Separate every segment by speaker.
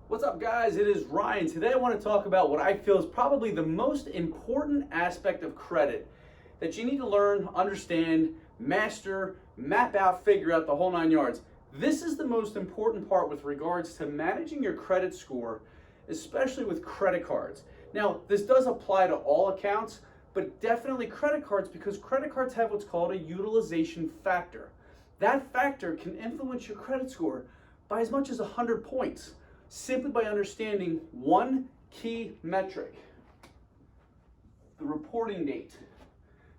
Speaker 1: What's up, guys? It is Ryan. Today I want to talk about what I feel is probably the most important aspect of credit that you need to learn, understand, master, map out, figure out, the whole nine yards. This is the most important part with regards to managing your credit score, especially with credit cards. Now, this does apply to all accounts, but definitely credit cards, because credit cards have what's called a utilization factor. That factor can influence your credit score by as much as 100 points, simply by understanding one key metric: the reporting date.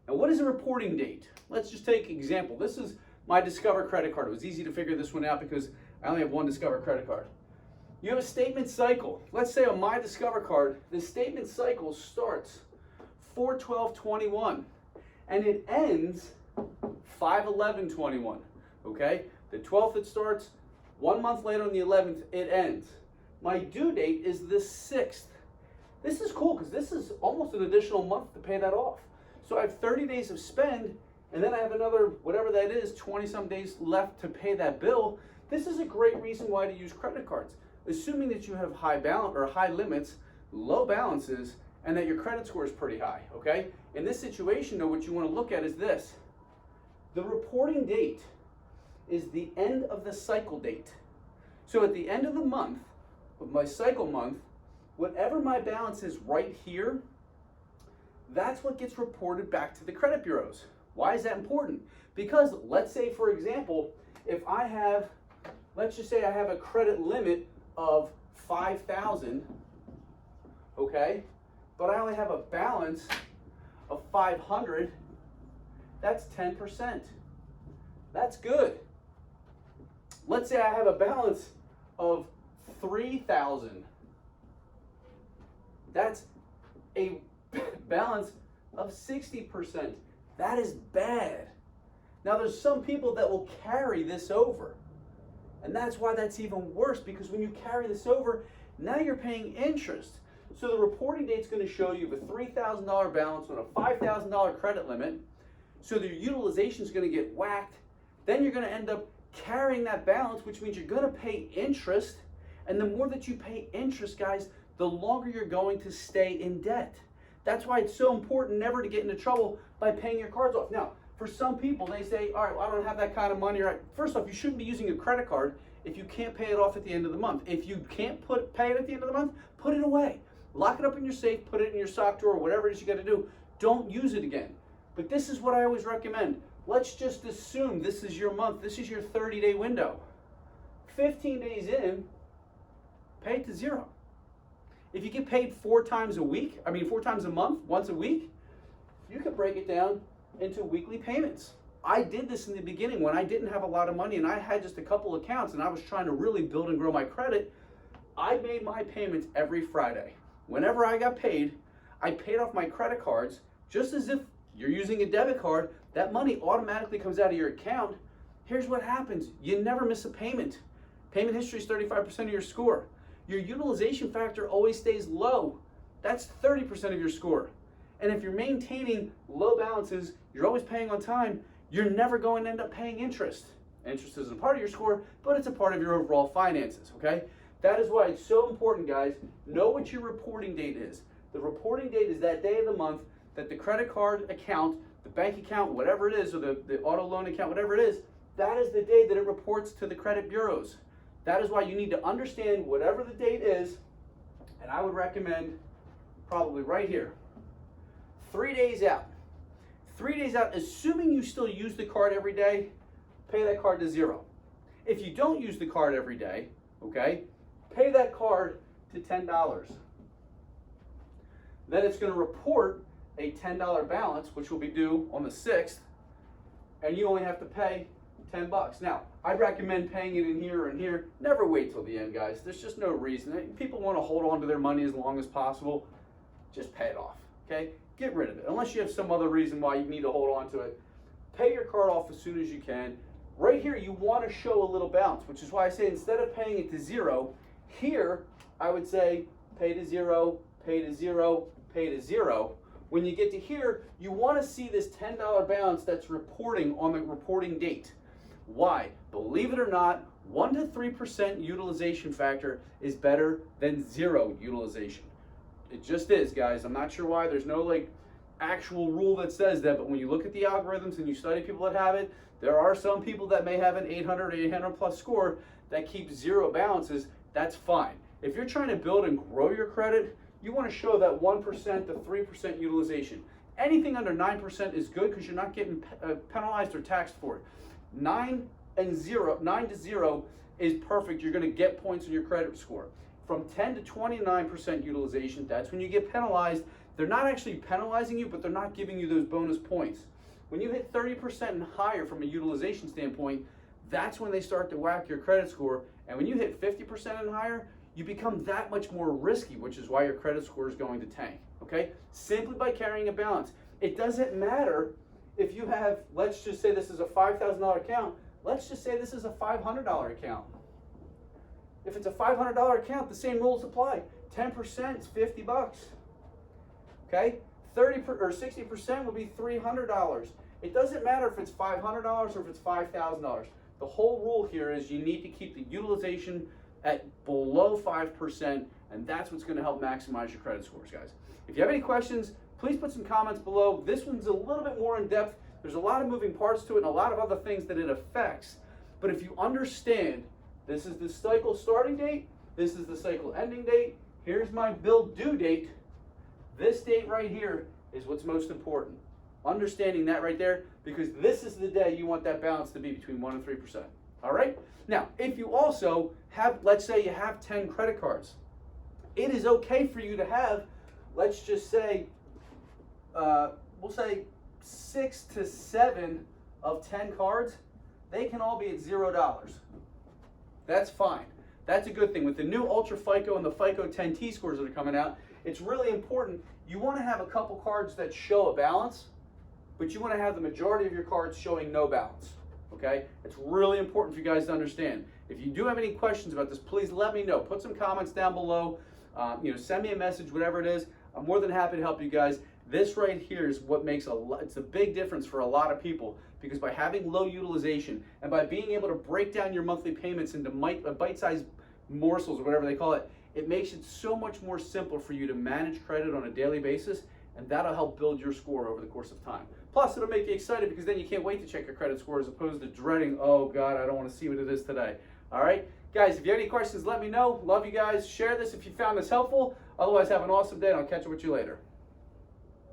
Speaker 1: Now, what is a reporting date? Let's just take an example. This is my Discover credit card. It was easy to figure this one out because I only have one Discover credit card. You have a statement cycle. Let's say on my Discover card, the statement cycle starts 4/12/21 and it ends 5/11/21. Okay? The 12th it starts, 1 month later on the 11th it ends. My due date is the 6th. This is cool because this is almost an additional month to pay that off. So I have 30 days of spend, and then I have another, whatever that is, 20 some days left to pay that bill. This is a great reason why to use credit cards, assuming that you have high balance or high limits, low balances, and that your credit score is pretty high. Okay? In this situation, though, what you want to look at is this: the reporting date is the end of the cycle date. So at the end of the month, of my cycle month, whatever my balance is right here, that's what gets reported back to the credit bureaus. Why is that important? Because let's say, for example, if I have, let's just say I have a credit limit of 5,000, okay, but I only have a balance of 500, that's 10%. That's good. Let's say I have a balance of 3,000. That's a balance of 60%. That is bad. Now, there's some people that will carry this over. And that's why that's even worse, because when you carry this over, now you're paying interest. So the reporting date's going to show you a $3,000 balance on a $5,000 credit limit. So the utilization is going to get whacked. Then you're going to end up carrying that balance, which means you're going to pay interest. And the more that you pay interest, guys, the longer you're going to stay in debt. That's why it's so important never to get into trouble by paying your cards off. Now, for some people, they say, all right, well, I don't have that kind of money. Right? First off, you shouldn't be using a credit card if you can't pay it off at the end of the month. If you can't pay it at the end of the month, put it away. Lock it up in your safe, put it in your sock drawer, whatever it is you got to do. Don't use it again. But this is what I always recommend. Let's just assume this is your month. This is your 30-day window. 15 days in, pay it to zero. If you get paid 4 times a month, once a week, you can break it down into weekly payments. I did this in the beginning when I didn't have a lot of money and I had just a couple accounts and I was trying to really build and grow my credit. I made my payments every Friday. Whenever I got paid, I paid off my credit cards just as if you're using a debit card. That money automatically comes out of your account. Here's what happens. You never miss a payment. Payment history is 35% of your score. Your utilization factor always stays low. That's 30% of your score. And if you're maintaining low balances, you're always paying on time, you're never going to end up paying interest. Interest isn't a part of your score, but it's a part of your overall finances, okay? That is why it's so important, guys. Know what your reporting date is. The reporting date is that day of the month that the credit card account, the bank account, whatever it is, or the auto loan account, whatever it is, that is the day that it reports to the credit bureaus. That is why you need to understand whatever the date is, and I would recommend probably right here, 3 days out. 3 days out, assuming you still use the card every day, pay that card to zero. If you don't use the card every day, okay, pay that card to $10. Then it's going to report a $10 balance, which will be due on the 6th, and you only have to pay $10. Now, I'd recommend paying it in here and here. Never wait till the end, guys. There's just no reason. People want to hold on to their money as long as possible. Just pay it off, okay? Get rid of it. Unless you have some other reason why you need to hold on to it. Pay your card off as soon as you can. Right here, you want to show a little balance, which is why I say instead of paying it to zero, here, I would say pay to zero, pay to zero, pay to zero. When you get to here, you want to see this $10 balance that's reporting on the reporting date. Why? Believe it or not, 1 to 3% utilization factor is better than 0 utilization. It just is, guys. I'm not sure why. There's no like actual rule that says that, but when you look at the algorithms and you study people that have it, there are some people that may have an 800 plus score that keep 0 balances. That's fine. If you're trying to build and grow your credit, you want to show that 1% to 3% utilization. Anything under 9% is good because you're not getting penalized or taxed for it. 9 to 0 is perfect. You're going to get points on your credit score. From 10 to 29% utilization, that's when you get penalized. They're not actually penalizing you, but they're not giving you those bonus points. When you hit 30% and higher from a utilization standpoint, that's when they start to whack your credit score. And when you hit 50% and higher, you become that much more risky, which is why your credit score is going to tank, okay? Simply by carrying a balance. It doesn't matter if you have, let's just say this is a $5,000 account, let's just say this is a $500 account. If it's a $500 account, the same rules apply. 10% is $50, okay? 60% will be $300. It doesn't matter if it's $500 or if it's $5,000. The whole rule here is you need to keep the utilization at below 5%, and that's what's going to help maximize your credit scores, guys. If you have any questions, please put some comments below. This one's a little bit more in depth. There's a lot of moving parts to it and a lot of other things that it affects. But if you understand, this is the cycle starting date, this is the cycle ending date, here's my bill due date, this date right here is what's most important. Understanding that right there, because this is the day you want that balance to be between 1 and 3%. All right? Now, if you also have, let's say you have 10 credit cards, it is okay for you to have, let's just say, we'll say 6 to 7 of 10 cards, they can all be at $0. That's fine. That's a good thing. With the new Ultra FICO and the FICO 10T scores that are coming out, it's really important. You want to have a couple cards that show a balance, but you want to have the majority of your cards showing no balance. Okay? It's really important for you guys to understand. If you do have any questions about this, please let me know. Put some comments down below. Send me a message, whatever it is. I'm more than happy to help you guys. This right here is what makes it's a big difference for a lot of people, because by having low utilization and by being able to break down your monthly payments into bite-sized morsels or whatever they call it, it makes it so much more simple for you to manage credit on a daily basis, and that'll help build your score over the course of time. Plus, it'll make you excited because then you can't wait to check your credit score as opposed to dreading, oh God, I don't want to see what it is today. All right? Guys, if you have any questions, let me know. Love you guys. Share this if you found this helpful. Otherwise, have an awesome day, and I'll catch up with you later.